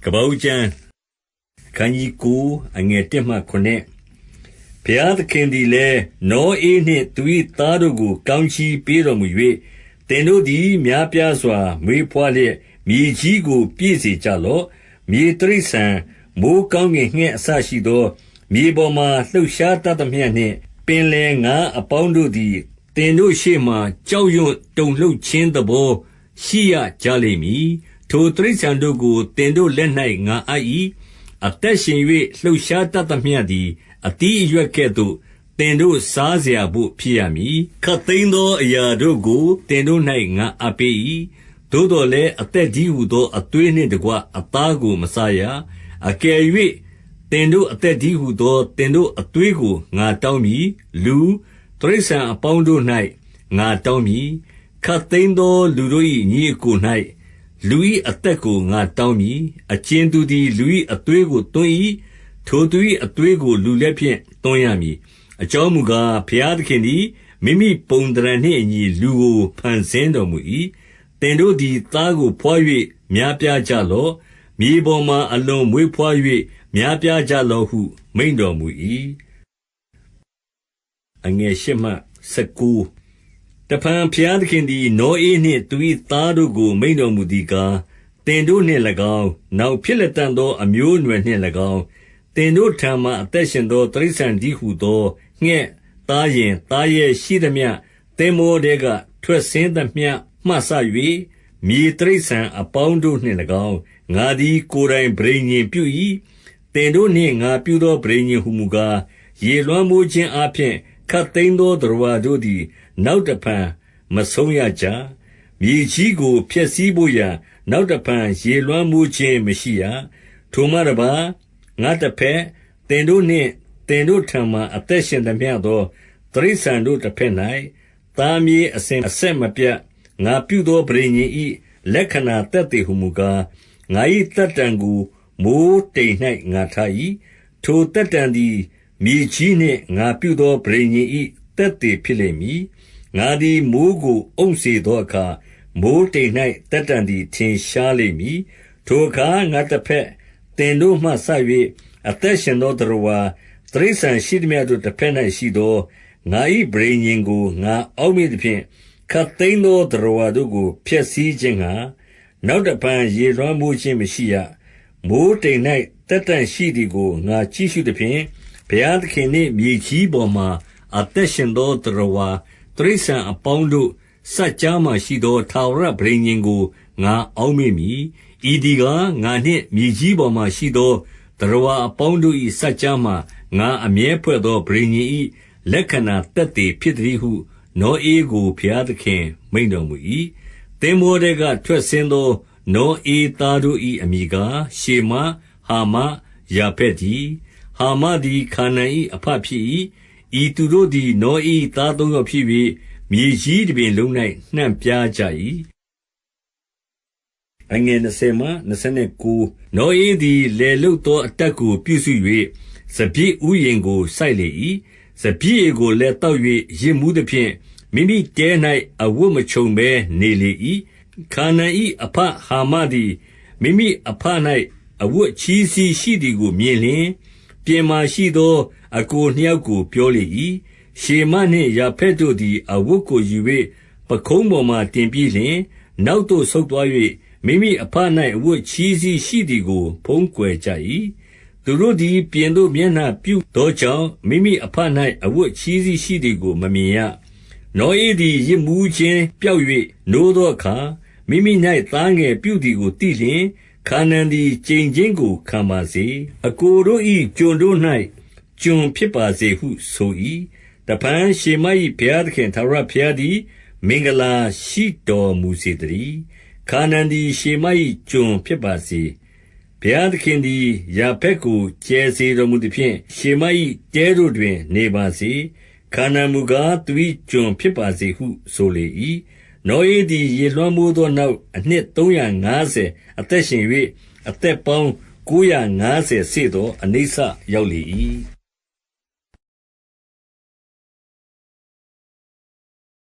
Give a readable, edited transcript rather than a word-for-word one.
ကပ္ပဦးကျမ်းခန်းကြီး9အငယ်1မှ9ဘုရားသခင်သည်လည်းနောဧနှင့်သူ၏သားတို့ကိုကောင်းချီးပေးတော်မူ၍သင်တို့သည်များပြားစွာမွေးဖွားလျက်မြေကြီးကိုပြည့်စေကြလော့မြေတိရစ္ဆာန်မိုးကောင်းကင်ငှက်အစရှိသောမြေပေါ်မှလှုပ်ရှားတတ်သမျှနှင့်ပင်လယ်ငါအပေါင်းတို့သည်သင်တို့ရှေ့မှကြောက်ရွံ့တုန်လှုပ်ခြင်းသဘောရှိရကြလိမ့်မည်ထိုတိရစ္ဆာန်တို့ကိုသင်တို့လက်၌ငါအပ်၏အသက်ရှင်၍လှုပ်ရှားတတ်သမျှသည်အသီးအရွက်ကဲ့သို့သင်တို့စားเสียဖို့ဖြစ်ရမည်ခတ်သိမ်းသောအရာတို့ကိုသင်တို့၌ငါအပ်ပေး၏သို့တော်လည်းအသက်ကြီးဟုသောအသွေးနှင့်တကွအသားကိုမစားရအကယ်၍သင်တို့အသက်ကြီးဟုသောသင်တို့အသွေးကိုငါတောင်းမည်လူတိရစ္ဆာန်အပေါင်းတို့၌ငါတောင်းမည်ခတ်သိမ်းသောလူတို့၏ညီအစ်ကို၌လူ၏အသက်ကိုငါတောင်းမည်အကျဉ်သူသည်လူ၏အသွေးကိုသွင်း၏ထိုသူ၏အသွေးကိုလူလက်ဖြင့်သွင်းရမည်အကြောင်းမူကားဘုရားသခင်သည်မိမိပုံသဏ္ဍာန်နှင့်အညီလူကိုဖန်ဆင်းတော်မူ၏သင်တို့သည်သားကိုဖွား၍များပြားကြလော့မြေပေါ်မှအလွန်မွေးဖွား၍များပြားကြလော့ဟုမိန့်တော်မူ၏အငယ်8မှ19တဖန်ဘုရားသခင်သည်နောဧနှင့်သူ၏သားတို့ကိုမိန့်တော်မူသည်ကားသင်တို့နှင့်၎င်းနောက်ဖြစ်လက်တန်သောအမျိုးအနွယ်နှင့်၎င်းသင်တို့ထံမှအသက်ရှင်သောတိရစ္ဆာန်တည်းဟူသောငှက်သားယင်သားရဲရှိသမျှသင်္ဘောထဲကထွက်ဆင်းသမျှမှစ၍မြေတိရစ္ဆာန်အပေါင်းတို့နှင့်၎င်းငါသည်ကိုယ်တိုင်ပဋိညာဉ်ပြု၏သင်တို့နှင့်ငါပြုသောပဋိညာဉ်ဟူမူကားရေလွှမ်းမိုးခြင်းအပြင်ခတ်သိမ်းသောသတ္တဝါတို့သည်နောက်တဖန်မဆုံးရကြမြေကြီးကိုဖျက်ဆီးဖို့ရာနောက်တဖန်ရေလွှမ်းမိုးခြင်းမရှိရထိုမှတပါးငါတစ်ဖက်သင်တို့နှင့်သင်တို့ထံမှအသက်ရှင်သမျှသောတိရစ္ဆာန်တို့တစ်ဖက်၌သားမြေအစဉ်အဆက်မပြတ်ငါပြုသောပဋိညာဉ်၏လက္ခဏာသက်သေဟုမူကားငါ၏သက်တံကိုမိုးတိမ်၌ငါထား၏ထိုသက်တံသည်မြေကြီးနှင့်ငါပြုသောပဋိညာဉ်၏သက်သေဖြစ်လိမ့်မည်ငါသည်မိုးကိုအုံစေသောအခါမိုးတိမ်၌သက်တံသည်ထင်ရှားလိမ့်မည်ထိုအခါငါတစ်ဖက်သင်တို့မှဆ၍အသက်ရှင်သောသတ္တဝါတိရစ္ဆာန်ရှိသမျှတို့တစ်ဖက်၌ရှိသောငါ၏ပဋိညာဉ်ကိုငါအောက်မေ့သဖြင့်ခတ်သိမ်းသောသတ္တဝါတို့ကိုဖျက်ဆီးခြင်းငှါနောက်တဖန်ရေလွှမ်းမိုးခြင်းမရှိရမိုးတိမ်၌သက်တံရှိသည်ကိုငါကြည့်ရှုသဖြင့်ဘုရားသခင်နှင့်မြေကြီးပေါ်မှာအသက်ရှင်သောသတ္တဝါတိရစ္ဆာန်အပေါင်းတို့စัจ जा မှရှိသောထာဝရပဋိညာဉ်ကိုငါအောက်မေ့မည်ဤဒီကငါနှင့်မြေကြီးပေါ်မှာရှိသောသတ္တဝါအပေါင်းတို့၏စัจ जा မှငါအမြဲဖွဲ့သောပဋိညာဉ်၏လက္ခဏာသက်သေဖြစ်သည်ဟုနောဧကိုဘုရားသခင်မိန့်တော်မူ၏သင်္ဘောထဲကထွက်ဆင်းသောနောဧသားတို့၏အမည်ကားရှေမဟာမယာဖက်တည်းဟာမသည်ခါနာန်၏အဖဖြစ်၏ဤသူတို့သည်နောဧသားသုံးယောက်ဖြစ်၍မြေကြီးတစ်ပြင်လုံး၌နှံ့ပြားကြ၏အငယ်20မှ29နောဧသည်လေလုတ်သောအတတ်ကိုပြုစု၍စပျစ်ဥယျာဉ်ကိုစိုက်လေ၏စပျစ်ရည်ကိုလည်းတောက်၍ရစ်မှုသဖြင့်မိမိတဲ၌အဝတ်မခြုံဘဲနေလေ၏ခါနာန်၏အဖဟာမသည်မိမိအဖ၌အဝတ်ချီးစီးရှိသည်ကိုမြင်လျှင်ပြင်မာရှိသောအကိုနှစ်ယောက်ကိုပြောလေ၏ရှေမနှင့်ယာဖက်တို့သည်အဝတ်ကိုယူ၍ပခုံးပေါ်မှတင်ပြီးလျှင်နောက်သို့ဆုတ်သွား၍မိမိအဖ၌အဝတ်ချီးစီးရှိသည်ကိုဖုံးကွယ်ကြ၏သူတို့သည်ပြင်သို့မျက်နှာပြုသောကြောင့်မိမိအဖ၌အဝတ်ချီးစီးရှိသည်ကိုမမြင်ရနောဧသည်ရစ်မှုခြင်းပျောက်၍နိုးသောအခါမိမိ၌သားငယ်ပြုသည်ကိုသိလျှင်ခါနာန်သည်ကျိန်ခြင်းကိုခံပါစေအကိုတို့၏ကျွန်တို့၌ကျွန်ဖြစ်ပါစေဟုဆို၏တဖန်ရှေမ၏ဘုရားသခင်ထာဝရဘုရားသည်မင်္ဂလာရှိတော်မူစေတည်းခါနာန်သည်ရှေမ၏ကျွန်ဖြစ်ပါစေဘုရားသခင်သည်ယာဖက်ကိုကျဲစေတော်မူသည်ဖြင့်ရှေမ၏တဲတို့တွင်နေပါစေခါနာန်မူကားသူ၏ကျွန်ဖြစ်ပါစေဟုဆိုလေ၏နောဧသည်ရေလွှမ်းမိုးသောနောက်အနှစ်350အသက်ရှင်၍အသက်ပေါင်း950စေ့သောအနိစ္စရောက်လေ၏